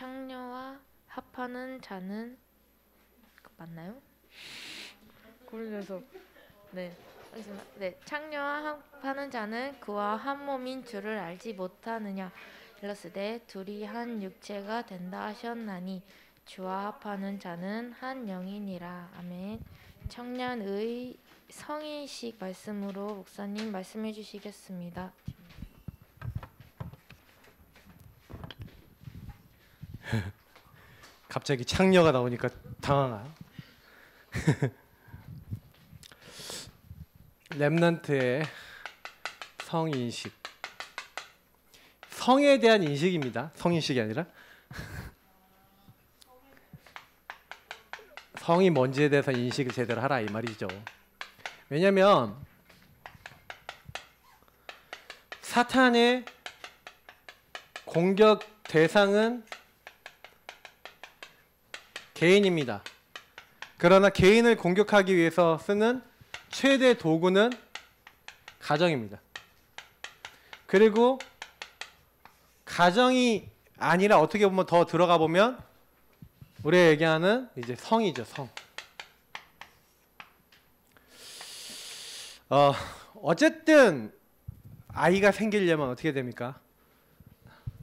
창녀와 합하는 자는 맞나요? 그래서 네. 알겠습니다. 네, 창녀와 합하는 자는 그와 한 몸인 줄을 알지 못하느냐. 일러스되 둘이 한 육체가 된다 하셨나니 주와 합하는 자는 한 영이니라. 아멘. 청년의 성인식 말씀으로 목사님 말씀해 주시겠습니다. 갑자기 창녀가 나오니까 당황해요. 렘넌트의 성인식. 성에 대한 인식입니다. 성인식이 아니라. 성이 뭔지에 대해서 인식을 제대로 하라 이 말이죠. 왜냐하면 사탄의 공격 대상은 개인입니다. 그러나 개인을 공격하기 위해서 쓰는 최대 도구는 가정입니다. 그리고 가정이 아니라 어떻게 보면 더 들어가 보면 우리가 얘기하는 이제 성이죠, 성. 어쨌든 아이가 생기려면 어떻게 됩니까?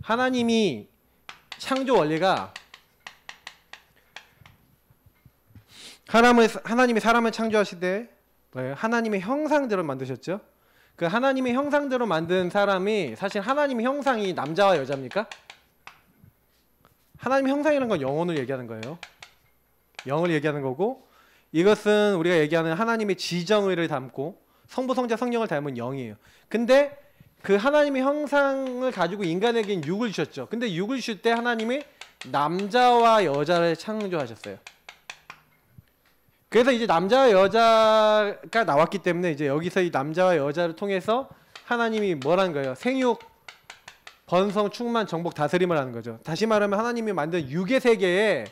하나님이 창조 원리가 하나님이 사람을 창조하실 때 하나님의 형상대로 만드셨죠. 그 하나님의 형상대로 만든 사람이 사실 하나님의 형상이 남자와 여자입니까? 하나님의 형상이라는 건 영혼을 얘기하는 거예요. 영을 얘기하는 거고, 이것은 우리가 얘기하는 하나님의 지정의를 담고 성부, 성자, 성령을 닮은 영이에요. 근데 그 하나님의 형상을 가지고 인간에게 육을 주셨죠. 근데 육을 주실 때 하나님이 남자와 여자를 창조하셨어요. 그래서 이제 남자와 여자가 나왔기 때문에 이제 여기서 이 남자와 여자를 통해서 하나님이 뭐라는 거예요? 생육, 번성, 충만, 정복, 다스림을 하는 거죠. 다시 말하면 하나님이 만든 육의 세계의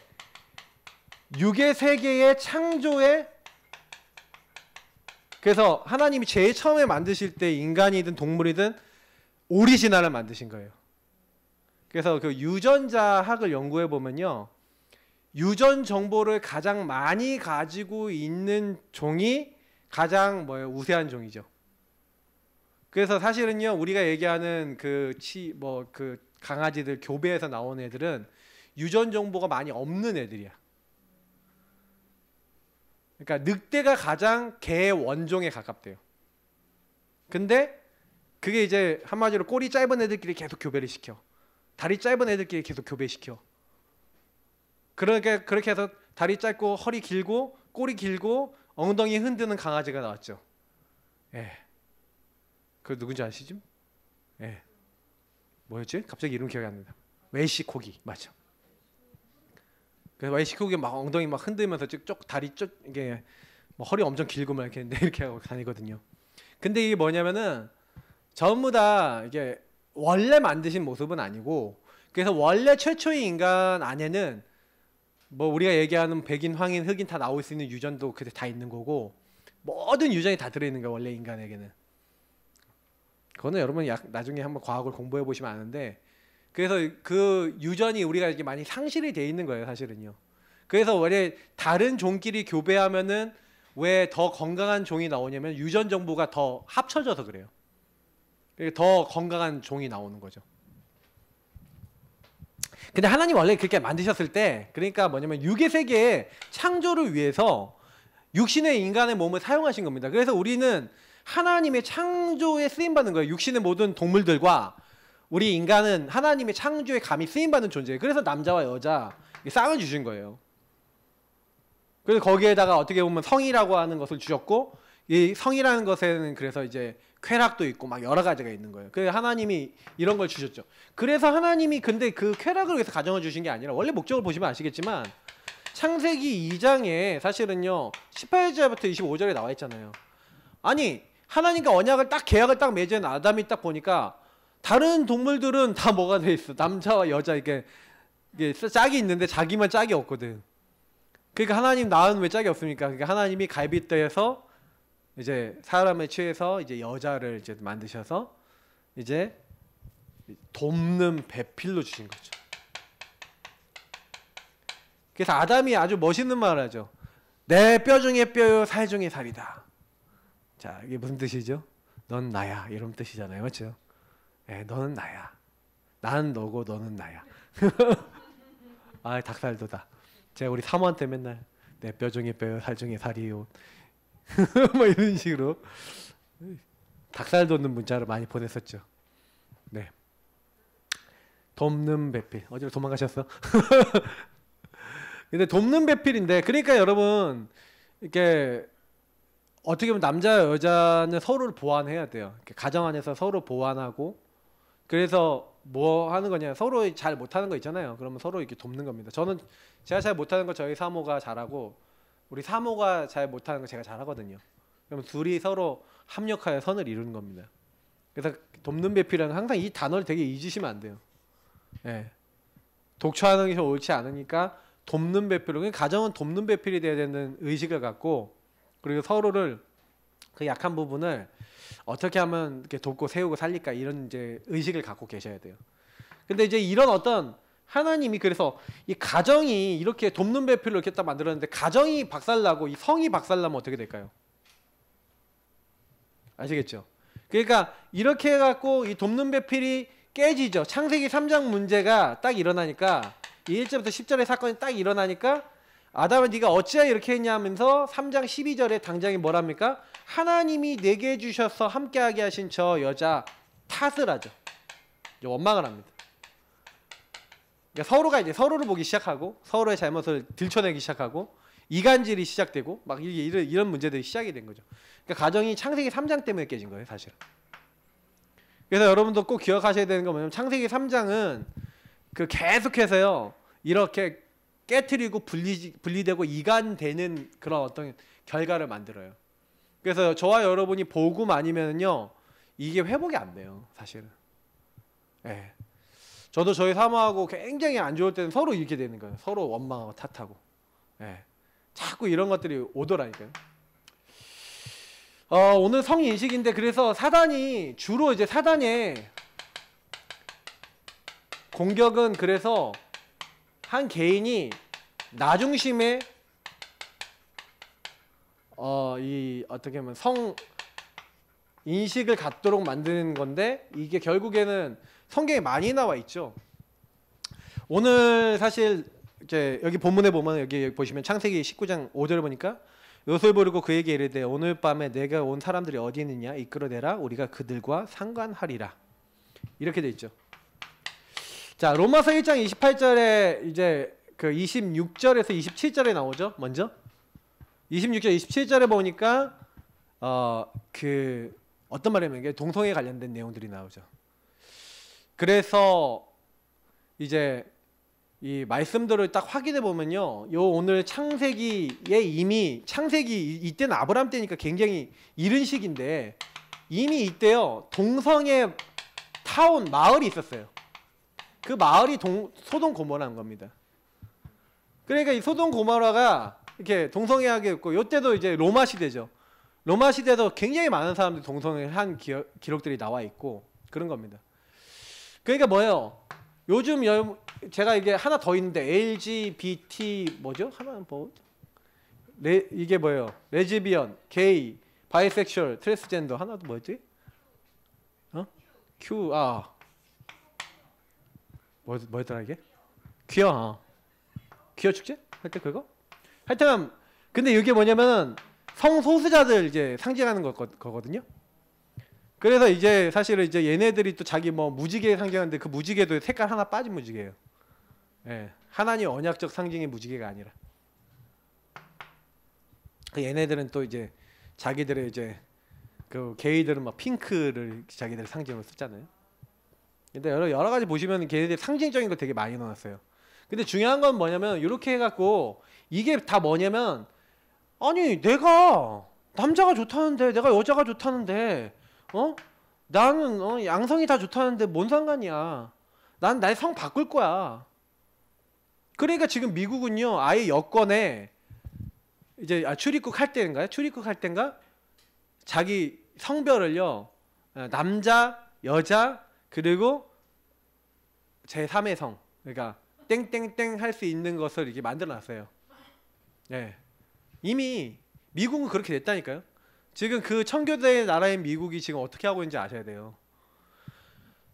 창조에, 그래서 하나님이 제일 처음에 만드실 때 인간이든 동물이든 오리지널을 만드신 거예요. 그래서 그 유전자학을 연구해 보면요, 유전 정보를 가장 많이 가지고 있는 종이 가장 우세한 종이죠. 그래서 사실은요, 우리가 얘기하는 그 강아지들 교배에서 나온 애들은 유전 정보가 많이 없는 애들이야. 그러니까 늑대가 가장 개 원종에 가깝대요. 근데 그게 이제 한마디로 꼬리 짧은 애들끼리 계속 교배를 시켜. 다리 짧은 애들끼리 계속 교배시켜. 그렇게 해서 다리 짧고 허리 길고 꼬리 길고 엉덩이 흔드는 강아지가 나왔죠. 예. 그 누군지 아시죠? 예. 뭐였지? 갑자기 이름 기억이 안 난다. 웰시코기 맞죠? 그래서 웰시코기 막 엉덩이 막 흔들면서 쭉 다리 쭉 이게 뭐 허리 엄청 길고 막 이렇게 하고 다니거든요. 근데 이게 뭐냐면은 전부 다 이게 원래 만드신 모습은 아니고, 그래서 원래 최초의 인간 안에는 뭐 우리가 얘기하는 백인, 황인, 흑인 다 나올 수 있는 유전도 그때 다 있는 거고, 모든 유전이 다 들어있는 거예요, 원래 인간에게는. 그거는 여러분 나중에 한번 과학을 공부해 보시면 아는데, 그래서 그 유전이 우리가 이렇게 많이 상실이 돼 있는 거예요, 사실은요. 그래서 원래 다른 종끼리 교배하면은 왜 더 건강한 종이 나오냐면 유전 정보가 더 합쳐져서 그래요. 더 건강한 종이 나오는 거죠. 근데 하나님 원래 그렇게 만드셨을 때, 그러니까 뭐냐면 육의 세계의 창조를 위해서 육신의 인간의 몸을 사용하신 겁니다. 그래서 우리는 하나님의 창조에 쓰임받는 거예요. 육신의 모든 동물들과 우리 인간은 하나님의 창조에 감히 쓰임받는 존재예요. 그래서 남자와 여자 쌍을 주신 거예요. 그래서 거기에다가 어떻게 보면 성이라고 하는 것을 주셨고, 이 성이라는 것에는 그래서 이제 쾌락도 있고 막 여러 가지가 있는 거예요. 그래서 하나님이 이런 걸 주셨죠. 그래서 하나님이 근데 그 쾌락을 위해서 가정을 주신 게 아니라, 원래 목적을 보시면 아시겠지만 창세기 2장에 사실은요 18절부터 25절에 나와 있잖아요. 아니 하나님과 언약을 딱 계약을 딱 맺은 아담이 딱 보니까 다른 동물들은 다 뭐가 돼 있어. 남자와 여자 이게 짝이 있는데 자기만 짝이 없거든. 그러니까 하나님 나는 왜 짝이 없습니까? 그러니까 하나님이 갈빗대에서 이제 사람을 취해서 이제 여자를 이제 만드셔서 이제 돕는 배필로 주신 거죠. 그래서 아담이 아주 멋있는 말을 하죠. 내 뼈 중에 뼈요 살 중에 살이다. 자, 이게 무슨 뜻이죠? 넌 나야 이런 뜻이잖아요, 그렇죠? 네, 너는 나야. 나는 너고 너는 나야. 아, 닭살도다. 제가 우리 사모한테 맨날 내 뼈 중에 뼈요 살 중에 살이요. 뭐 이런 식으로 닭살 돋는 문자를 많이 보냈었죠. 네. 돕는 배필. 어디로 도망가셨어? 근데 돕는 배필인데, 그러니까 여러분 이렇게 어떻게 보면 남자 여자는 서로를 보완해야 돼요. 가정 안에서 서로 보완하고, 그래서 뭐 하는 거냐, 서로 잘 못하는 거 있잖아요. 그러면 서로 이렇게 돕는 겁니다. 저는 제가 잘 못하는 거 저희 사모가 잘하고, 우리 사모가 잘 못하는 거 제가 잘하거든요. 그러면 둘이 서로 합력하여 선을 이루는 겁니다. 그래서 돕는 배필은 항상 이 단어를 되게 잊으시면 안 돼요. 예. 독초하는 게 옳지 않으니까 돕는 배필로, 가정은 돕는 배필이 돼야 되는 의식을 갖고, 그리고 서로를 그 약한 부분을 어떻게 하면 이렇게 돕고 세우고 살릴까, 이런 이제 의식을 갖고 계셔야 돼요. 근데 이제 이런 어떤 하나님이, 그래서 이 가정이 이렇게 돕는 배필로 이렇게 딱 만들었는데, 가정이 박살나고 이 성이 박살나면 어떻게 될까요? 아시겠죠? 그러니까 이렇게 해갖고 이 돕는 배필이 깨지죠. 창세기 3장 문제가 딱 일어나니까, 이 1절부터 10절의 사건이 딱 일어나니까, 아담아 네가 어찌하여 이렇게 했냐 하면서 3장 12절에 당장이 뭐랍니까? 하나님이 내게 주셔서 함께하게 하신 저 여자 탓을 하죠. 원망을 합니다. 그러니까 서로가 이제 서로를 보기 시작하고, 서로의 잘못을 들춰내기 시작하고, 이간질이 시작되고, 막 이런 문제들이 시작이 된 거죠. 그러니까 가정이 창세기 3장 때문에 깨진 거예요, 사실은. 그래서 여러분도 꼭 기억하셔야 되는 건 뭐냐면, 창세기 3장은 그 계속해서요 이렇게 깨트리고 분리되고 이간되는 그런 어떤 결과를 만들어요. 그래서 저와 여러분이 복음 아니면요 이게 회복이 안 돼요, 사실은. 예. 저도 저희 사모하고 굉장히 안 좋을 때는 서로 이렇게 되는 거예요. 서로 원망하고 탓하고. 예. 자꾸 이런 것들이 오더라니까요. 오늘 성인식인데, 그래서 사단이 주로 이제 사단의 공격은, 그래서 한 개인이 나 중심의 이 어떻게 보면 성 인식을 갖도록 만드는 건데, 이게 결국에는 성경에 많이 나와 있죠. 오늘 사실 이제 여기 본문에 보면, 여기 보시면 창세기 19장 5절 보니까, 요셉을 부르고 그에게 이르되 오늘 밤에 내가 온 사람들이 어디 있느냐 이끌어내라, 우리가 그들과 상관하리라, 이렇게 돼 있죠. 자, 로마서 1장 28절에 이제 그 26절에서 27절에 나오죠. 먼저 26절 27절에 보니까 그 어떤 말이냐면 이게 동성애 관련된 내용들이 나오죠. 그래서 이제 이 말씀들을 딱 확인해 보면요, 요 오늘 창세기에 이미, 창세기 이때는 아브라함 때니까 굉장히 이른 시기인데, 이미 이때요 동성애 타운 마을이 있었어요. 그 마을이 소돔 고모라는 겁니다. 그러니까 이 소돔 고모라가 이렇게 동성애하게 있고, 요때도 이제 로마 시대죠. 로마 시대도 굉장히 많은 사람들이 동성애한 기록들이 나와 있고 그런 겁니다. 그러니까 뭐예요? 요즘 제가 이게 하나 더 있는데, LGBT 뭐죠? 하나는 뭐 이게 뭐예요? 레즈비언, 게이, 바이섹슈얼, 트랜스젠더, 하나도 뭐였지? Q, 뭐였더라 이게? 퀴어 축제? 할 때 그거? 하여튼 근데 이게 뭐냐면 성소수자들 이제 상징하는 거거든요. 그래서 이제 사실은 이제 얘네들이 또 자기 뭐 무지개 상징하는데, 그 무지개도 색깔 하나 빠진 무지개예요. 예, 하나님 언약적 상징의 무지개가 아니라. 그 얘네들은 또 이제 자기들의 이제 그 게이들은 막 핑크를 자기들 상징으로 쓰잖아요. 근데 여러 가지 보시면 걔네들 상징적인 거 되게 많이 넣었어요. 근데 중요한 건 뭐냐면, 이렇게 해갖고 이게 다 뭐냐면, 아니 내가 남자가 좋다는데, 내가 여자가 좋다는데, 나는 양성이 다 좋다는데 뭔 상관이야. 난 날 성 바꿀 거야. 그러니까 지금 미국은요 아예 여권에 이제 출입국 할 때인가요? 출입국 할 때인가? 자기 성별을요 남자, 여자, 그리고 제3의 성, 그러니까 땡땡땡 할 수 있는 것을 이렇게 만들어 놨어요. 네. 이미 미국은 그렇게 됐다니까요. 지금 그 청교도의 나라인 미국이 지금 어떻게 하고 있는지 아셔야 돼요.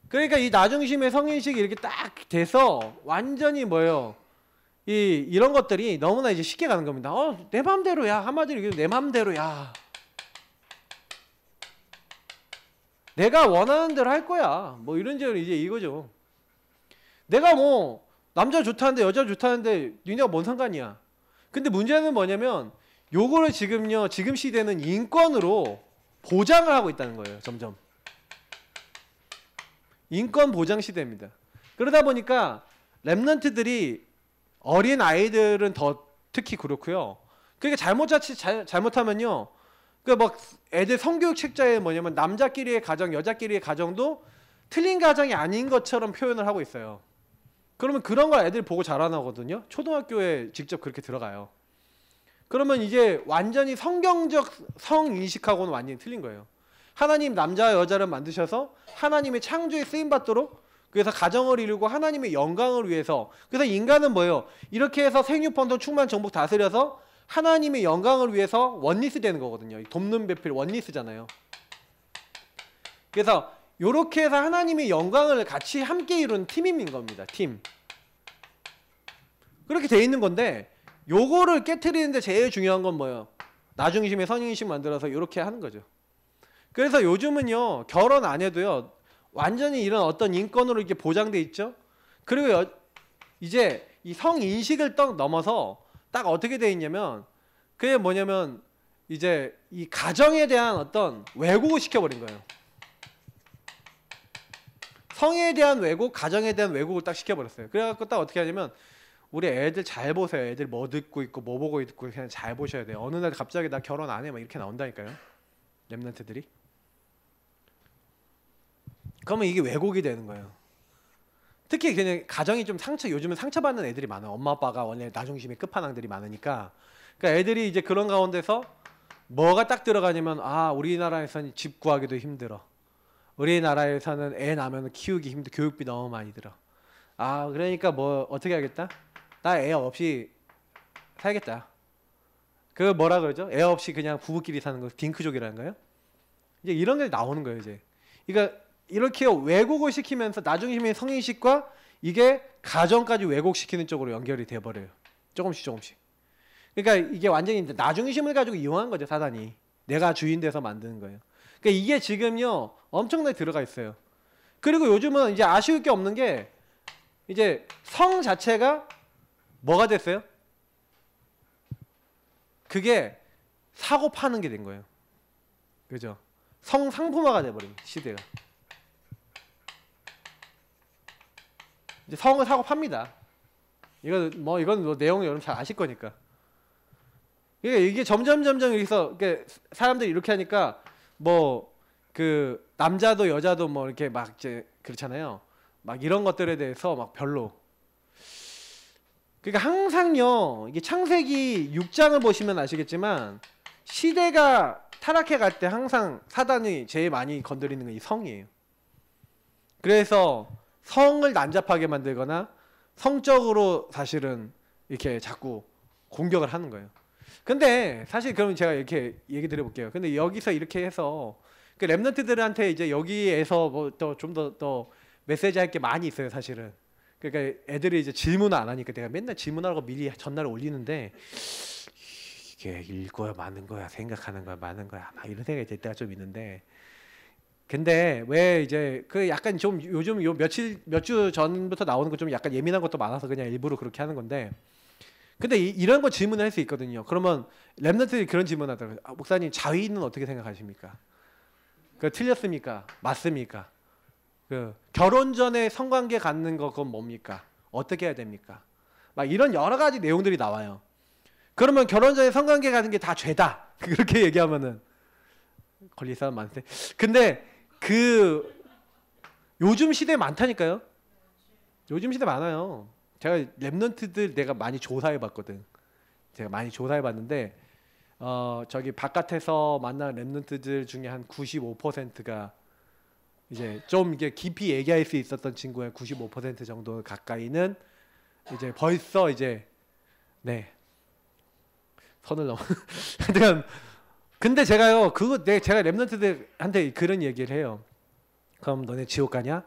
그러니까 이 나중심의 성인식이 이렇게 딱 돼서 완전히 뭐예요? 이런 것들이 너무나 이제 쉽게 가는 겁니다. 내 맘대로야. 한마디로 얘기해서 내 맘대로야. 내가 원하는 대로 할 거야. 뭐 이런저런 이제 이거죠. 내가 뭐 남자 좋다는데 여자 좋다는데 니네가 뭔 상관이야. 근데 문제는 뭐냐면 요거를 지금요, 지금 시대는 인권으로 보장을 하고 있다는 거예요. 점점. 인권 보장 시대입니다. 그러다 보니까 랩런트들이 어린 아이들은 더 특히 그렇고요. 그러니까 잘못하면요. 그 막 애들 성교육 책자에 뭐냐면 남자끼리의 가정, 여자끼리의 가정도 틀린 가정이 아닌 것처럼 표현을 하고 있어요. 그러면 그런 걸 애들 보고 자라나거든요. 초등학교에 직접 그렇게 들어가요. 그러면 이제 완전히 성경적 성인식하고는 완전히 틀린 거예요. 하나님 남자와 여자를 만드셔서 하나님의 창조에 쓰임받도록, 그래서 가정을 이루고 하나님의 영광을 위해서, 그래서 인간은 뭐예요? 이렇게 해서 생육번성 충만 정복 다스려서 하나님의 영광을 위해서 원리스 되는 거거든요. 돕는 배필 원리스잖아요. 그래서 이렇게 해서 하나님의 영광을 같이 함께 이루는 팀인 겁니다. 팀. 그렇게 돼 있는 건데 요거를 깨트리는데 제일 중요한 건 뭐예요? 나중심의 선인식 만들어서 이렇게 하는 거죠. 그래서 요즘은요, 결혼 안 해도요, 완전히 이런 어떤 인권으로 이렇게 보장돼 있죠. 그리고 이제 이 성인식을 딱 넘어서 딱 어떻게 돼 있냐면, 그게 뭐냐면 이제 이 가정에 대한 어떤 왜곡을 시켜버린 거예요. 성에 대한 왜곡, 가정에 대한 왜곡을 딱 시켜버렸어요. 그래갖고 딱 어떻게 하냐면, 우리 애들 잘 보세요. 애들 뭐 듣고 있고 뭐 보고 있고 그냥 잘 보셔야 돼요. 어느 날 갑자기 나 결혼 안 해 막 이렇게 나온다니까요. 랩런트들이. 그러면 이게 왜곡이 되는 거예요. 특히 그냥 가정이 좀 요즘은 상처받는 애들이 많아요. 엄마 아빠가 원래 나중심의 끝판왕들이 많으니까. 그러니까 애들이 이제 그런 가운데서 뭐가 딱 들어가냐면, 우리나라에서는 집 구하기도 힘들어. 우리나라에서는 애 낳으면 키우기 힘들어. 교육비 너무 많이 들어. 그러니까 뭐 어떻게 하겠다? 나 애 없이 살겠다. 그 뭐라 그러죠? 애 없이 그냥 부부끼리 사는 거 딩크족이라는가요? 이제 이런 게 나오는 거예요, 이제. 그러니까 이렇게 왜곡을 시키면서 나중심의 성인식과 이게 가정까지 왜곡시키는 쪽으로 연결이 돼 버려요. 조금씩. 그러니까 이게 완전히 나중심을 가지고 이용한 거죠, 사단이. 내가 주인 돼서 만드는 거예요. 그러니까 이게 지금요, 엄청나게 들어가 있어요. 그리고 요즘은 이제 아쉬울 게 없는 게, 이제 성 자체가 뭐가 됐어요? 그게 사고 파는 게 된 거예요. 그죠? 성 상품화가 돼버린 시대가. 이제 성을 사고 팝니다. 이건 뭐 내용을 여러분 잘 아실 거니까. 이게 점점 여기서 사람들이 이렇게 하니까 뭐 그 남자도 여자도 뭐 이렇게 막 이제 그렇잖아요. 막 이런 것들에 대해서 막 별로. 그러니까 항상요, 이게 창세기 6장을 보시면 아시겠지만 시대가 타락해 갈 때 항상 사단이 제일 많이 건드리는 건 이 성이에요. 그래서 성을 난잡하게 만들거나 성적으로 사실은 이렇게 자꾸 공격을 하는 거예요. 근데 사실 그럼 제가 이렇게 얘기 드려볼게요. 근데 여기서 이렇게 해서 그 랩런트들한테 이제 여기에서 뭐 또 좀 더 메시지 할 게 많이 있어요, 사실은. 그러니까 애들이 이제 질문을 안 하니까 내가 맨날 질문하라고 미리 전날 올리는데, 이게 읽어야 많은 거야, 생각하는 거야, 많은 거야, 막 이런 생각이 들 때가 좀 있는데, 근데 왜 이제 그 약간 좀 요즘 몇 주 전부터 나오는 거 좀 약간 예민한 것도 많아서 그냥 일부러 그렇게 하는 건데, 근데 이런 거 질문을 할 수 있거든요. 그러면 랩런트들이 그런 질문하더라고요. 목사님, 자위는 어떻게 생각하십니까? 그 틀렸습니까? 맞습니까? 그 결혼 전에 성관계 갖는 거 그건 뭡니까? 어떻게 해야 됩니까? 막 이런 여러 가지 내용들이 나와요. 그러면 결혼 전에 성관계 갖는 게 다 죄다. 그렇게 얘기하면은 걸릴 사람 많은데. 근데 그 요즘 시대에 많다니까요. 요즘 시대 많아요. 제가 랩런트들 내가 많이 조사해 봤거든. 제가 많이 조사해 봤는데 저기 바깥에서 만난 랩런트들 중에 한 95%가 이제 좀 이게 깊이 얘기할 수 있었던 친구의 95% 정도 가까이는 이제 벌써 이제 네 선을 넘어. 하여튼 근데 제가요 그거 제가 랩런트들한테 그런 얘기를 해요. 그럼 너네 지옥 가냐?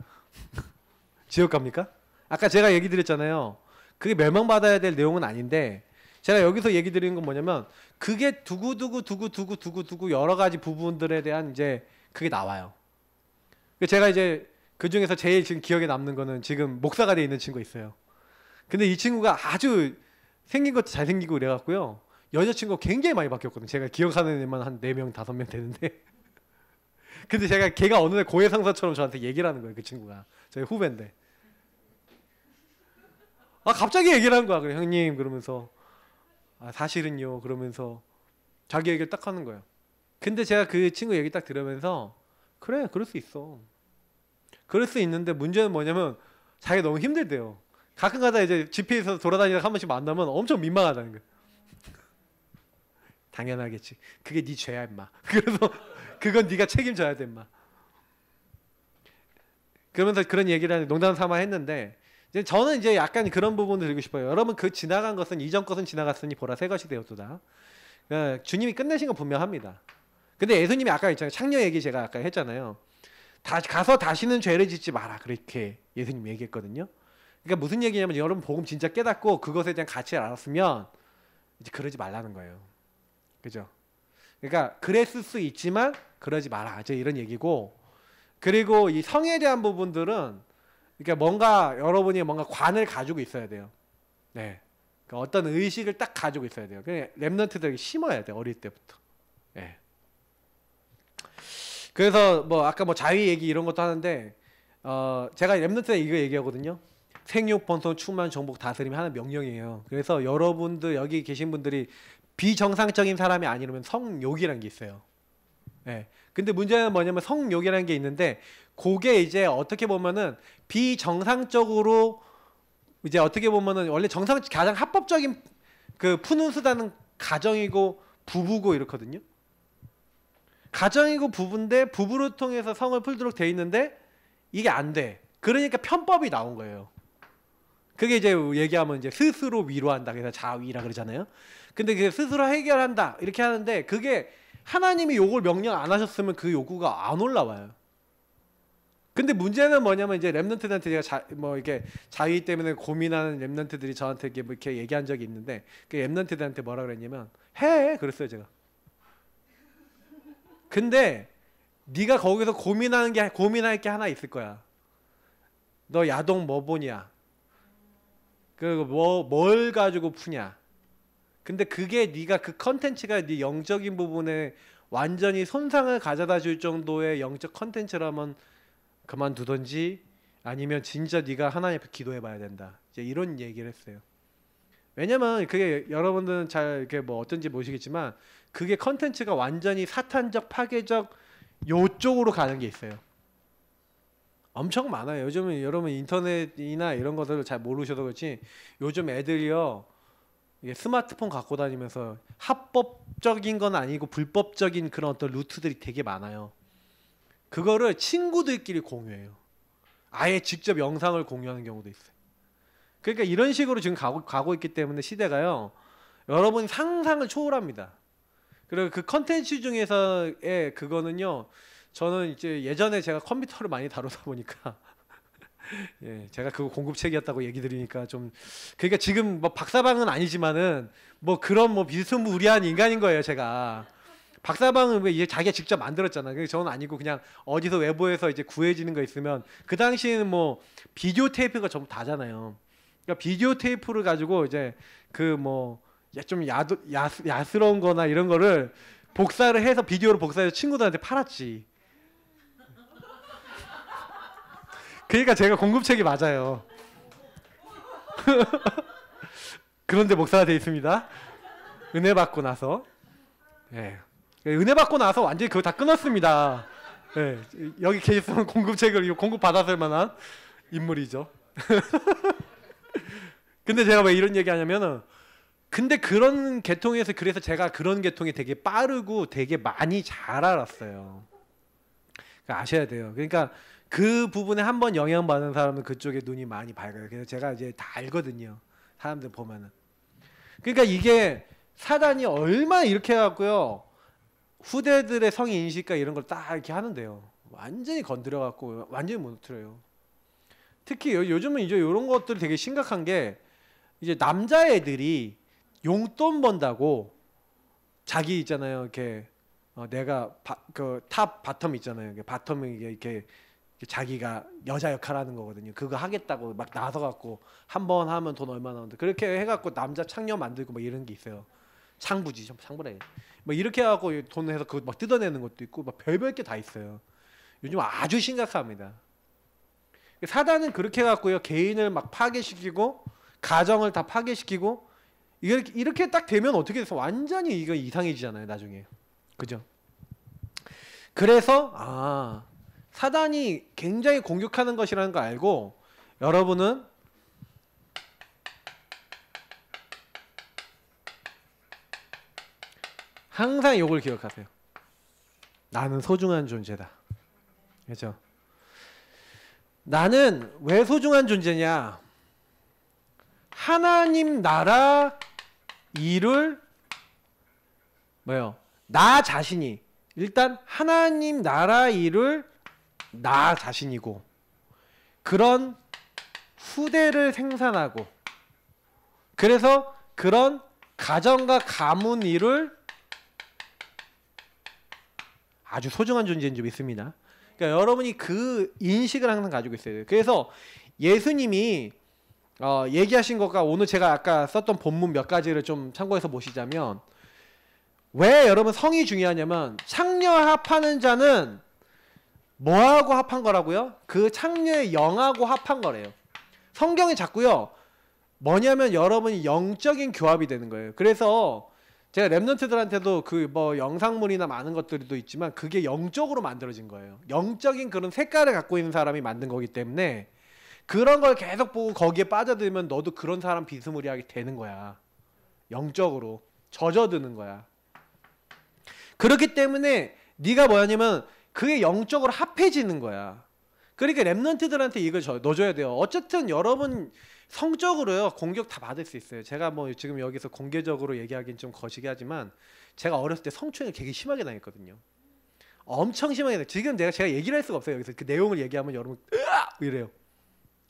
지옥 갑니까? 아까 제가 얘기 드렸잖아요. 그게 멸망받아야 될 내용은 아닌데 제가 여기서 얘기 드리는 건 뭐냐면 그게 두고 여러 가지 부분들에 대한 이제 그게 나와요. 제가 이제 그 중에서 제일 지금 기억에 남는 거는 지금 목사가 돼 있는 친구 있어요. 근데 이 친구가 아주 생긴 것도 잘생기고 그래갖고요. 여자친구가 굉장히 많이 바뀌었거든요. 제가 기억하는 애만 한 4명, 5명 되는데 근데 제가 걔가 어느 날 고해상사처럼 저한테 얘기를 하는 거예요. 그 친구가 저희 후배인데 갑자기 얘기를 하는 거야. 그래 형님 그러면서 사실은요 그러면서 자기 얘기를 딱 하는 거예요. 근데 제가 그 친구 얘기 딱 들으면서 그래 그럴 수 있어. 그럴 수 있는데 문제는 뭐냐면 자기가 너무 힘들대요. 가끔가다 이제 GP에서 돌아다니다가 한 번씩 만나면 엄청 민망하다는 거예요. 당연하겠지. 그게 네 죄야 임마. 그래서 그건 네가 책임져야 돼 임마. 그러면서 그런 얘기를 하는데 농담 삼아 했는데 이제 저는 이제 약간 그런 부분을 드리고 싶어요. 여러분 그 지나간 것은 이전 것은 지나갔으니 보라 새 것이 되었도다. 그러니까 주님이 끝내신 건 분명합니다. 근데 예수님이 아까 있잖아요. 창녀 얘기 제가 아까 했잖아요. 가서 다시는 죄를 짓지 마라. 그렇게 예수님 얘기했거든요. 그러니까 무슨 얘기냐면 여러분 복음 진짜 깨닫고 그것에 대한 가치를 알았으면 이제 그러지 말라는 거예요. 그죠? 그러니까 그랬을 수 있지만 그러지 마라. 이제 이런 얘기고 그리고 이 성에 대한 부분들은 그러니까 뭔가 여러분이 뭔가 관을 가지고 있어야 돼요. 네. 그러니까 어떤 의식을 딱 가지고 있어야 돼요. 그냥 랩런트들에게 심어야 돼 어릴 때부터. 네. 그래서 뭐 아까 뭐 자위 얘기 이런 것도 하는데 제가 랩런트에 이거 얘기하거든요. 생육, 번성, 충만, 정복, 다스림이 하는 명령이에요. 그래서 여러분들 여기 계신 분들이 비정상적인 사람이 아니라면 성욕이라는 게 있어요. 네. 근데 문제는 뭐냐면 성욕이라는 게 있는데 그게 이제 어떻게 보면은 비정상적으로 이제 어떻게 보면은 원래 가장 합법적인 그 푸는 수단은 가정이고 부부고 이렇거든요. 가정이고 부부인데 부부를 통해서 성을 풀도록 돼 있는데 이게 안 돼. 그러니까 편법이 나온 거예요. 그게 이제 얘기하면 이제 스스로 위로한다. 그래서 자위라 그러잖아요. 근데 그 스스로 해결한다 이렇게 하는데 그게 하나님이 요걸 명령 안 하셨으면 그 요구가 안 올라와요. 근데 문제는 뭐냐면 이제 랩런트들한테 제가 뭐 이렇게 자위 때문에 고민하는 랩런트들이 저한테 뭐 이렇게 얘기한 적이 있는데 그 랩런트들한테 뭐라 그랬냐면 해 그랬어요 제가. 근데 네가 거기서 고민할 게 하나 있을 거야. 너 야동 뭐 보냐? 그리고 뭘 가지고 푸냐? 근데 그게 네가 그 컨텐츠가 네 영적인 부분에 완전히 손상을 가져다 줄 정도의 영적 컨텐츠라면 그만두던지 아니면 진짜 네가 하나님 앞에 기도해 봐야 된다. 이제 이런 얘기를 했어요. 왜냐면 그게 여러분들은 잘 이렇게 뭐 어떤지 모르시겠지만 그게 컨텐츠가 완전히 사탄적 파괴적 요쪽으로 가는 게 있어요. 엄청 많아요. 요즘은 여러분 인터넷이나 이런 것들을 잘 모르셔서 그렇지 요즘 애들이요 이게 스마트폰 갖고 다니면서 합법적인 건 아니고 불법적인 그런 어떤 루트들이 되게 많아요. 그거를 친구들끼리 공유해요. 아예 직접 영상을 공유하는 경우도 있어요. 그러니까 이런 식으로 지금 가고 있기 때문에 시대가요. 여러분 상상을 초월합니다. 그리고 그 컨텐츠 중에서의 그거는요. 저는 이제 예전에 제가 컴퓨터를 많이 다루다 보니까 예, 제가 그거 공급책이었다고 얘기 드리니까 좀 그러니까 지금 뭐 박사방은 아니지만은 뭐 그런 뭐 비스무리한 인간인 거예요, 제가. 박사방은 왜 이제 자기가 직접 만들었잖아요. 그래서 저는 아니고 그냥 어디서 외부에서 이제 구해지는 거 있으면 그 당시에는 뭐 비디오 테이프가 전부 다잖아요. 그러니까 비디오 테이프를 가지고 이제 그 뭐 좀 야스러운 거나 이런 거를 복사를 해서 비디오로 복사해서 친구들한테 팔았지. 그러니까 제가 공급책이 맞아요. 그런데 목사가 돼 있습니다. 은혜 받고 나서. 예. 은혜 받고 나서 완전히 그거 다 끊었습니다. 예. 여기 계시면 공급책을 공급 받았을 만한 인물이죠. 근데 제가 왜 이런 얘기 하냐면은 근데 그런 계통에서 그래서 제가 그런 계통이 되게 빠르고 되게 많이 잘 알았어요. 그러니까 아셔야 돼요. 그러니까 그 부분에 한번 영향받은 사람은 그쪽에 눈이 많이 밝아요. 그래서 제가 이제 다 알거든요. 사람들 보면은. 그러니까 이게 사단이 얼마나 이렇게 해갖고요. 후대들의 성의 인식과 이런 걸 딱 이렇게 하는데요. 완전히 건드려갖고 완전히 무너뜨려요. 특히 요즘은 이제 이런 것들이 되게 심각한 게 이제 남자애들이 용돈 번다고 자기 있잖아요. 이렇게 내가 그 탑 바텀 있잖아요. 바텀이 이렇게 자기가 여자 역할하는 거거든요. 그거 하겠다고 막 나서갖고 한 번 하면 돈 얼마 나오는데 그렇게 해갖고 남자 창녀 만들고 뭐 이런 게 있어요. 창부지 창부래. 뭐 이렇게 해갖고 돈 해서 그거 막 뜯어내는 것도 있고 막 별별 게 다 있어요. 요즘 아주 심각합니다. 사단은 그렇게 해갖고요 개인을 막 파괴시키고 가정을 다 파괴시키고 이렇게 딱 되면 어떻게 돼서 완전히 이거 이상해지잖아요 나중에. 그죠? 그래서 사단이 굉장히 공격하는 것이라는 거 알고 여러분은 항상 이걸 기억하세요. 나는 소중한 존재다. 그렇죠? 나는 왜 소중한 존재냐? 하나님 나라 일을 나 자신이 일단 하나님 나라 일을 나 자신이고 그런 후대를 생산하고 그래서 그런 가정과 가문 일을 아주 소중한 존재인 줄 믿습니다. 그러니까 여러분이 그 인식을 항상 가지고 있어야 돼요. 그래서 예수님이 얘기하신 것과 오늘 제가 아까 썼던 본문 몇 가지를 좀 참고해서 보시자면 왜 여러분 성이 중요하냐면 창녀 합하는 자는 뭐하고 합한 거라고요? 그 창녀의 영하고 합한 거래요. 성경에 자꾸요 뭐냐면 여러분이 영적인 교합이 되는 거예요. 그래서 제가 랩런트들한테도 그 뭐 영상물이나 많은 것들도 있지만 그게 영적으로 만들어진 거예요. 영적인 그런 색깔을 갖고 있는 사람이 만든 거기 때문에 그런 걸 계속 보고 거기에 빠져들면 너도 그런 사람 비스무리하게 되는 거야. 영적으로 젖어드는 거야. 그렇기 때문에 네가 뭐냐면 그게 영적으로 합해지는 거야. 그러니까 랩런트들한테 이걸 넣어줘야 돼요. 어쨌든 여러분 성적으로요 공격 다 받을 수 있어요. 제가 뭐 지금 여기서 공개적으로 얘기하기는 좀 거시기 하지만 제가 어렸을 때 성추행을 되게 심하게 당했거든요. 엄청 심하게 당했어요. 지금 제가 얘기를 할 수가 없어요. 여기서 그 내용을 얘기하면 여러분 으악! 이래요.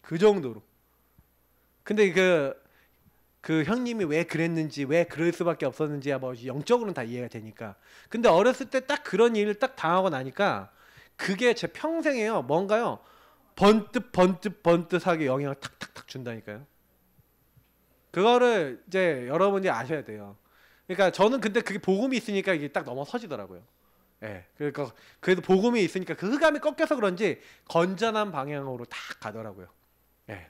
그 정도로. 근데 그 형님이 왜 그랬는지 왜 그럴 수밖에 없었는지야 뭐 영적으로는 다 이해가 되니까. 근데 어렸을 때 딱 그런 일을 딱 당하고 나니까 그게 제 평생에요 뭔가요 번뜩하게 영향을 탁탁탁 준다니까요. 그거를 이제 여러분이 아셔야 돼요. 그러니까 저는 근데 그게 복음이 있으니까 이게 딱 넘어서지더라고요. 예. 그러니까 그래도 복음이 있으니까 그 흑암이 꺾여서 그런지 건전한 방향으로 딱 가더라고요. 예.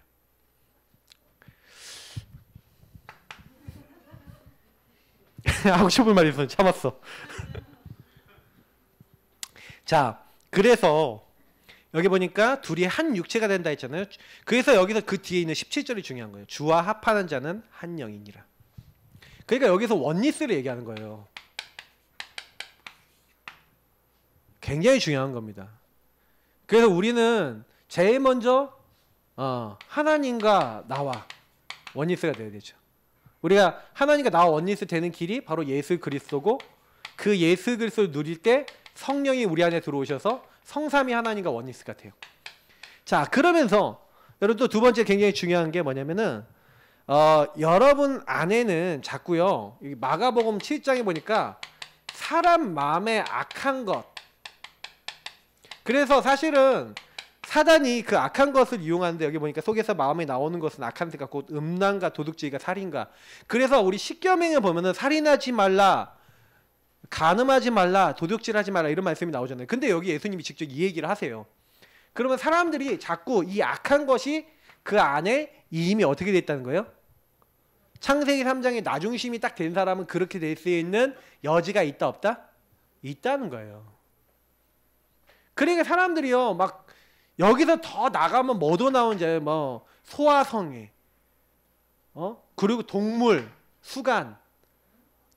하고 싶은 말이 있었는데 참았어. 자, 그래서 여기 보니까 둘이 한 육체가 된다 했잖아요. 그래서 여기서 그 뒤에 있는 17절이 중요한 거예요. 주와 합하는 자는 한 영이니라. 그러니까 여기서 원리스를 얘기하는 거예요. 굉장히 중요한 겁니다. 그래서 우리는 제일 먼저 하나님과 나와 원리스가 돼야 되죠. 우리가 하나님과 나와 원리스 되는 길이 바로 예수 그리스도고 그 예수 그리스도를 누릴 때 성령이 우리 안에 들어오셔서 성삼위 하나님과 원리스가 돼요. 자, 그러면서 여러분 또 두 번째 굉장히 중요한 게 뭐냐면은 여러분 안에는 자꾸요 마가복음 7장에 보니까 사람 마음에 악한 것. 그래서 사실은 사단이 그 악한 것을 이용하는데 여기 보니까 속에서 마음에 나오는 것은 악한 생각 곧 음란과 도둑질과 살인과. 그래서 우리 십계명에 보면은 살인하지 말라, 간음하지 말라, 도둑질하지 말라 이런 말씀이 나오잖아요. 근데 여기 예수님이 직접 이 얘기를 하세요. 그러면 사람들이 자꾸 이 악한 것이 그 안에 이미 어떻게 돼 있다는 거예요? 창세기 3장에 나중심이 딱 된 사람은 그렇게 될 수 있는 여지가 있다 없다? 있다는 거예요. 그러니까 사람들이요 막 여기서 더 나가면 뭐도 나오는지 뭐 소아성애, 그리고 동물, 수간,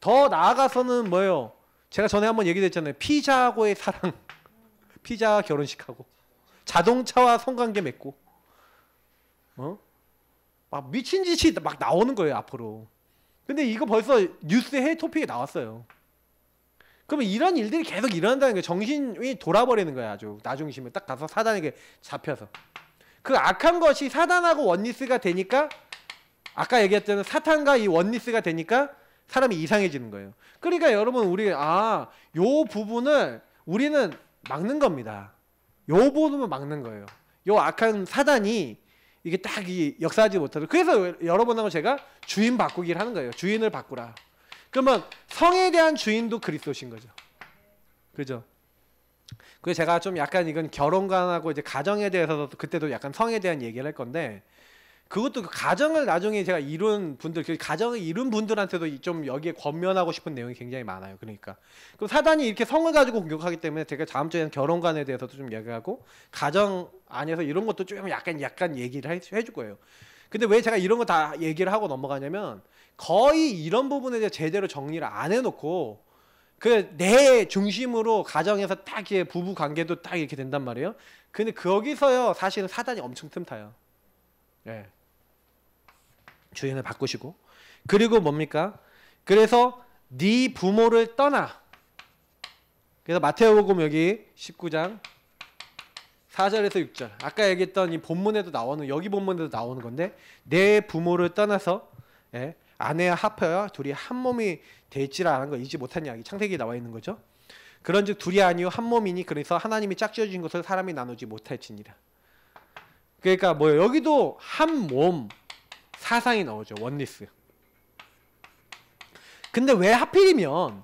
더 나아가서는 뭐예요? 제가 전에 한번 얘기했잖아요. 피자하고의 사랑, 피자와 결혼식하고, 자동차와 성관계 맺고, 막 미친 짓이 막 나오는 거예요 앞으로. 근데 이거 벌써 뉴스에 해외 토픽에 나왔어요. 그러면 이런 일들이 계속 일어난다는 거예요. 정신이 돌아버리는 거야. 아주 나중심에 딱 가서 사단에게 잡혀서. 그 악한 것이 사단하고 원리스가 되니까 아까 얘기했던 사탄과 이 원리스가 되니까 사람이 이상해지는 거예요. 그러니까 여러분 우리 요 부분을 우리는 막는 겁니다. 요 부분을 막는 거예요. 요 악한 사단이 이게 딱 역사하지 못하도록. 그래서 여러분하고 제가 주인 바꾸기를 하는 거예요. 주인을 바꾸라. 그러면 성에 대한 주인도 그리스도신 거죠. 그죠? 그래서 제가 좀 약간 이건 결혼관하고 이제 가정에 대해서도 그때도 약간 성에 대한 얘기를 할 건데 그것도 그 가정을 나중에 제가 이룬 분들, 그 가정을 이룬 분들한테도 좀 여기에 권면하고 싶은 내용이 굉장히 많아요. 그러니까 그럼 사단이 이렇게 성을 가지고 공격하기 때문에 제가 다음 주에는 결혼관에 대해서도 좀 얘기하고 가정 안에서 이런 것도 좀 약간 얘기를 해줄 거예요. 근데 왜 제가 이런 거 다 얘기를 하고 넘어가냐면 거의 이런 부분에 대해 제대로 정리를 안 해놓고 그 내 중심으로 가정에서 딱 이렇게 부부 관계도 딱 이렇게 된단 말이에요. 근데 거기서요 사실은 사단이 엄청 틈타요. 예. 주인을 바꾸시고 그리고 뭡니까? 그래서 네 부모를 떠나. 그래서 마태복음 여기 19장 4절에서 6절 아까 얘기했던 이 본문에도 나오는 여기 본문에도 나오는 건데 내 부모를 떠나서 아내와 합하여 둘이 한 몸이 될지라는 거 잊지 못한 이야기 창세기에 나와 있는 거죠. 그런즉 둘이 아니요 한 몸이니 그래서 하나님이 짝지어진 것을 사람이 나누지 못할지니라. 그러니까 뭐예요? 여기도 한 몸 사상이 나오죠. 원리스. 근데 왜 하필이면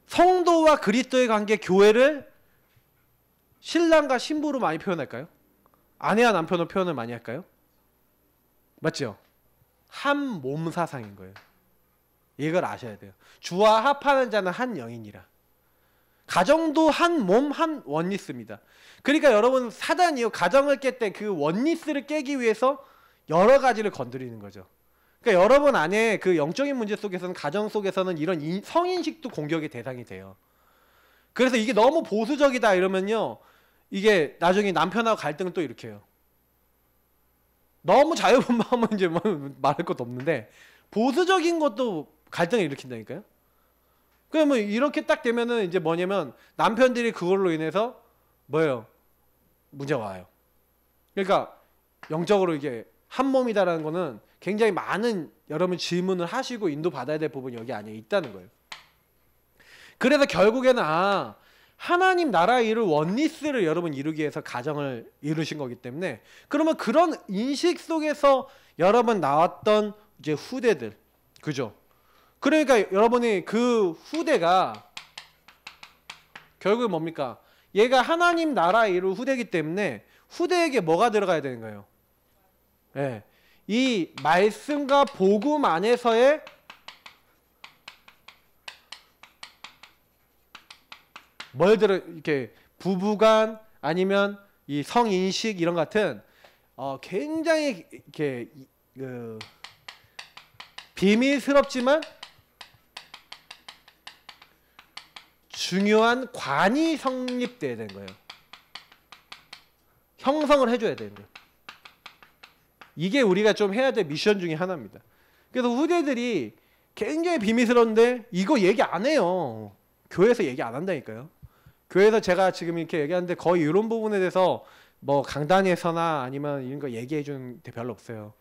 성도와 그리스도의 관계 교회를 신랑과 신부로 많이 표현할까요? 아내와 남편으로 표현을 많이 할까요? 맞죠? 한 몸 사상인 거예요. 이걸 아셔야 돼요. 주와 합하는 자는 한 영이니라. 가정도 한 몸 한 원리스입니다. 그러니까 여러분 사단이요 가정을 깰 때 그 원리스를 깨기 위해서 여러 가지를 건드리는 거죠. 그러니까 여러분 안에 그 영적인 문제 속에서는 가정 속에서는 이런 성인식도 공격의 대상이 돼요. 그래서 이게 너무 보수적이다 이러면요 이게 나중에 남편하고 갈등을 또 일으켜요. 너무 자유분방하면 이제 뭐 말할 것도 없는데 보수적인 것도 갈등을 일으킨다니까요. 그러면 이렇게 딱 되면은 이제 뭐냐면 남편들이 그걸로 인해서 뭐예요? 문제가 와요. 그러니까 영적으로 이게 한 몸이다라는 거는 굉장히 많은 여러분 질문을 하시고 인도받아야 될 부분이 여기 안에 있다는 거예요. 그래서 결국에는 하나님 나라 이룰 원리스를 여러분 이루기 위해서 가정을 이루신 거기 때문에 그러면 그런 인식 속에서 여러분 나왔던 이제 후대들 그죠? 그러니까 여러분이 그 후대가 결국에 뭡니까? 얘가 하나님 나라 이룰 후대이기 때문에 후대에게 뭐가 들어가야 되는 거예요? 예. 이 말씀과 복음 안에서의 이렇게 부부간 아니면 이 성인식 이런 같은 굉장히 이렇게 비밀스럽지만 중요한 관이 성립돼야 되는 거예요. 형성을 해줘야 되는 거예요. 이게 우리가 좀 해야 될 미션 중에 하나입니다. 그래서 후대들이 굉장히 비밀스러운데 이거 얘기 안 해요. 교회에서 얘기 안 한다니까요. 교회에서 제가 지금 이렇게 얘기하는데 거의 이런 부분에 대해서 뭐 강단에서나 아니면 이런 거 얘기해 주는 데 별로 없어요.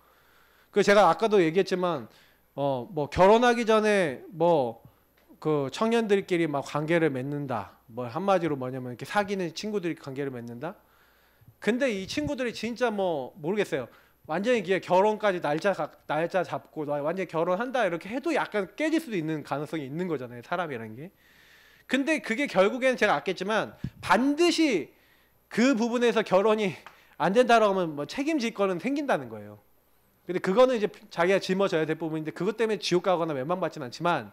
그 제가 아까도 얘기했지만 뭐 결혼하기 전에 뭐 그 청년들끼리 막 관계를 맺는다. 뭐 한마디로 뭐냐면 이렇게 사귀는 친구들이 관계를 맺는다. 근데 이 친구들이 진짜 뭐 모르겠어요. 완전히 이게 결혼까지 날짜 잡고 완전히 결혼한다 이렇게 해도 약간 깨질 수도 있는 가능성이 있는 거잖아요. 사람이라는 게. 근데 그게 결국에는 제가 아꼈지만 반드시 그 부분에서 결혼이 안 된다라고 하면 뭐 책임질 거는 생긴다는 거예요. 근데 그거는 이제 자기가 짊어져야 될 부분인데 그것 때문에 지옥 가거나 멸망받지는 않지만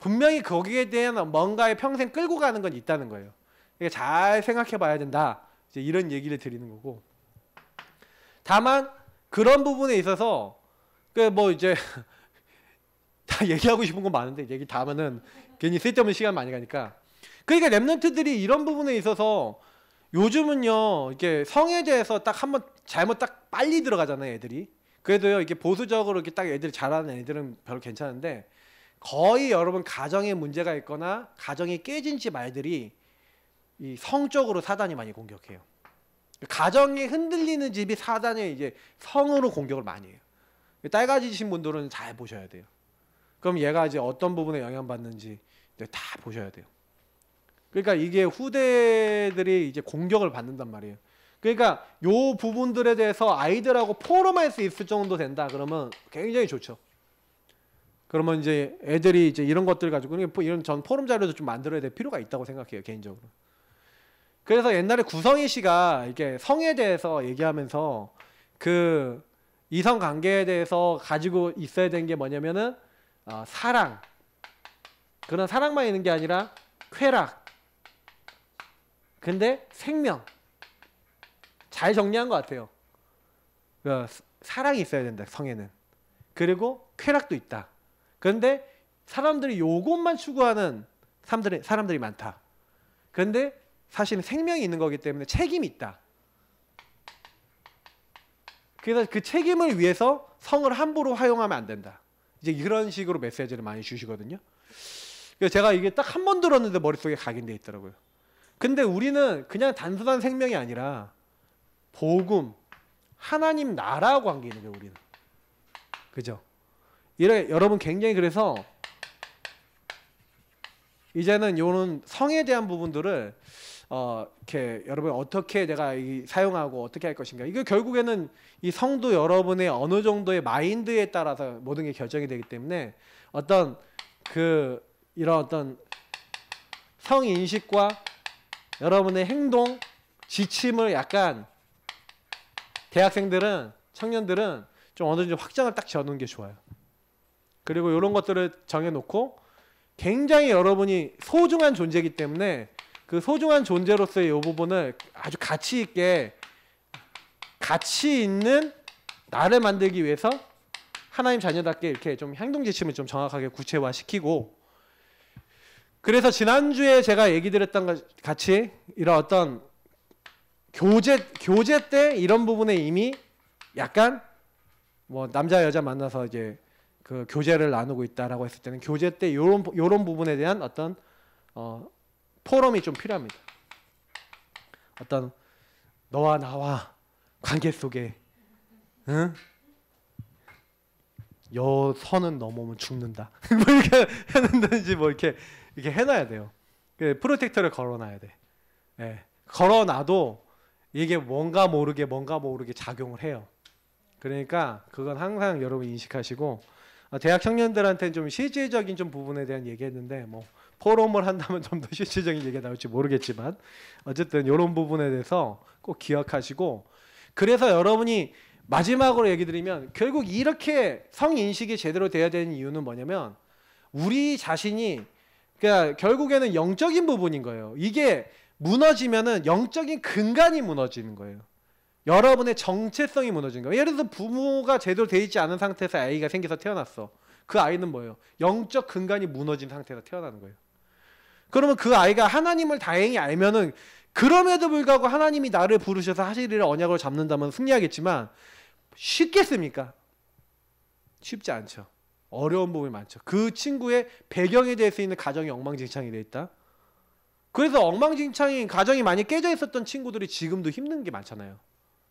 분명히 거기에 대한 뭔가에 평생 끌고 가는 건 있다는 거예요. 그러니까 잘 생각해 봐야 된다. 이제 이런 얘기를 드리는 거고. 다만 그런 부분에 있어서 그 뭐 이제 다 얘기하고 싶은 건 많은데 얘기 다 하면은 괜히 쓸데없는 시간 많이 가니까. 그러니까 랩런트들이 이런 부분에 있어서 요즘은요 이게 성에 대해서 딱 한번 잘못 딱 빨리 들어가잖아요 애들이. 그래도요 이게 보수적으로 이렇게 딱 애들이 잘하는 애들은 별로 괜찮은데 거의 여러분 가정에 문제가 있거나 가정이 깨진 집 아이들이 이 성적으로 사단이 많이 공격해요. 가정이 흔들리는 집이 사단이 이제 성으로 공격을 많이 해요. 딸 가지신 분들은 잘 보셔야 돼요. 그럼 얘가 이제 어떤 부분에 영향받는지 다 보셔야 돼요. 그러니까 이게 후대들이 이제 공격을 받는단 말이에요. 그러니까 요 부분들에 대해서 아이들하고 포럼할 수 있을 정도 된다 그러면 굉장히 좋죠. 그러면 이제 애들이 이제 이런 것들 가지고 이런 전 포럼 자료도 좀 만들어야 될 필요가 있다고 생각해요, 개인적으로. 그래서 옛날에 구성희 씨가 이게 성에 대해서 얘기하면서 그 이성 관계에 대해서 가지고 있어야 되는 게 뭐냐면은 사랑, 그런 사랑만 있는 게 아니라 쾌락, 근데 생명, 잘 정리한 것 같아요. 사랑이 있어야 된다, 성에는. 그리고 쾌락도 있다. 그런데 사람들이 요것만 추구하는 사람들이 많다. 그런데 사실은 생명이 있는 거기 때문에 책임이 있다. 그래서 그 책임을 위해서 성을 함부로 활용하면 안 된다. 이제 이런 식으로 메시지를 많이 주시거든요. 그래서 제가 이게 딱 한 번 들었는데 머릿속에 각인돼 있더라고요. 근데 우리는 그냥 단순한 생명이 아니라 복음, 하나님 나라하고 관계 있는 거예요, 우리는. 그죠? 여러분 굉장히 그래서 이제는 요런 성에 대한 부분들을 이렇게 여러분 어떻게 내가 사용하고 어떻게 할 것인가, 이게 결국에는 이 성도 여러분의 어느 정도의 마인드에 따라서 모든 게 결정이 되기 때문에 어떤 이런 어떤 성 인식과 여러분의 행동 지침을 약간 대학생들은, 청년들은 좀 어느 정도 확장을 딱 지어놓는 게 좋아요. 그리고 이런 것들을 정해놓고 굉장히 여러분이 소중한 존재이기 때문에 그 소중한 존재로서의 이 부분을 아주 가치 있게, 가치 있는 나를 만들기 위해서 하나님 자녀답게 이렇게 좀 행동 지침을 좀 정확하게 구체화시키고, 그래서 지난주에 제가 얘기 드렸던 것 같이 이런 어떤 교제 때 이런 부분에 이미 약간 뭐 남자 여자 만나서 이제 그 교제를 나누고 있다라고 했을 때는 교제 때 요런 부분에 대한 어떤 포럼이 좀 필요합니다. 어떤 너와 나와 관계 속에 응? 요 선은 넘으면 죽는다. 뭐 이렇게 했는지 뭐 이렇게 해놔야 돼요. 프로텍터를 걸어놔야 돼. 예. 걸어놔도 이게 뭔가 모르게 작용을 해요. 그러니까 그건 항상 여러분 인식하시고, 대학 청년들한테는 좀 실질적인 좀 부분에 대한 얘기했는데 뭐 포럼을 한다면 좀 더 실질적인 얘기가 나올지 모르겠지만 어쨌든 이런 부분에 대해서 꼭 기억하시고, 그래서 여러분이 마지막으로 얘기 드리면 결국 이렇게 성인식이 제대로 돼야 되는 이유는 뭐냐면 우리 자신이, 그러니까 결국에는 영적인 부분인 거예요. 이게 무너지면은 영적인 근간이 무너지는 거예요. 여러분의 정체성이 무너지는 거예요. 예를 들어서 부모가 제대로 돼 있지 않은 상태에서 아이가 생겨서 태어났어. 그 아이는 뭐예요? 영적 근간이 무너진 상태에서 태어나는 거예요. 그러면 그 아이가 하나님을 다행히 알면은, 그럼에도 불구하고 하나님이 나를 부르셔서 하시리라 언약을 잡는다면 승리하겠지만 쉽겠습니까? 쉽지 않죠. 어려운 부분이 많죠. 그 친구의 배경에 대해 서 있는 가정이 엉망진창이 돼 있다. 그래서 엉망진창인 가정이 많이 깨져 있었던 친구들이 지금도 힘든 게 많잖아요.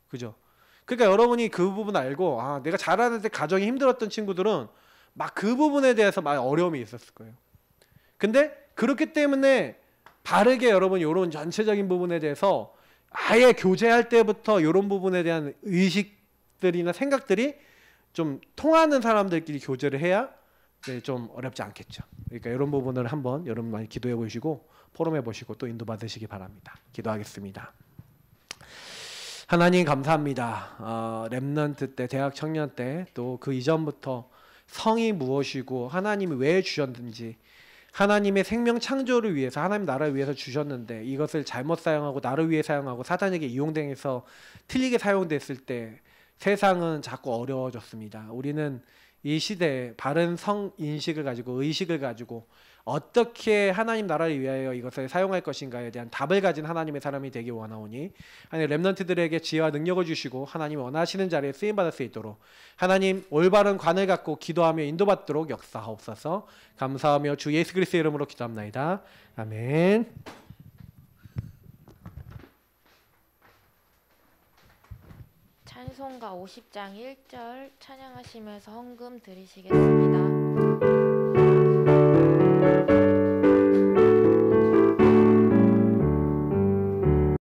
그죠? 그러니까 여러분이 그 부분 알고, 내가 자라는데 가정이 힘들었던 친구들은 막 그 부분에 대해서 막 어려움이 있었을 거예요. 근데 그렇기 때문에 바르게 여러분 이런 전체적인 부분에 대해서 아예 교제할 때부터 이런 부분에 대한 의식들이나 생각들이 좀 통하는 사람들끼리 교제를 해야 좀 어렵지 않겠죠. 그러니까 이런 부분을 한번 여러분 많이 기도해 보시고 포럼해 보시고 또 인도 받으시기 바랍니다. 기도하겠습니다. 하나님 감사합니다. 렘넌트 때, 대학 청년 때, 또 그 이전부터 성이 무엇이고 하나님이 왜 주셨는지, 하나님의 생명 창조를 위해서, 하나님 나라를 위해서 주셨는데 이것을 잘못 사용하고 나를 위해 사용하고 사단에게 이용당해서 틀리게 사용됐을 때 세상은 자꾸 어려워졌습니다. 우리는 이 시대에 바른 성 인식을 가지고 의식을 가지고 어떻게 하나님 나라를 위하여 이것을 사용할 것인가에 대한 답을 가진 하나님의 사람이 되기 원하오니 하나님 렘넌트들에게 지혜와 능력을 주시고 하나님 원하시는 자리에 쓰임 받을 수 있도록 하나님 올바른 관을 갖고 기도하며 인도받도록 역사하옵소서. 감사하며 주 예수 그리스도의 이름으로 기도합나이다. 아멘. 찬송가 50장 1절 찬양하시면서 헌금 드리시겠습니다.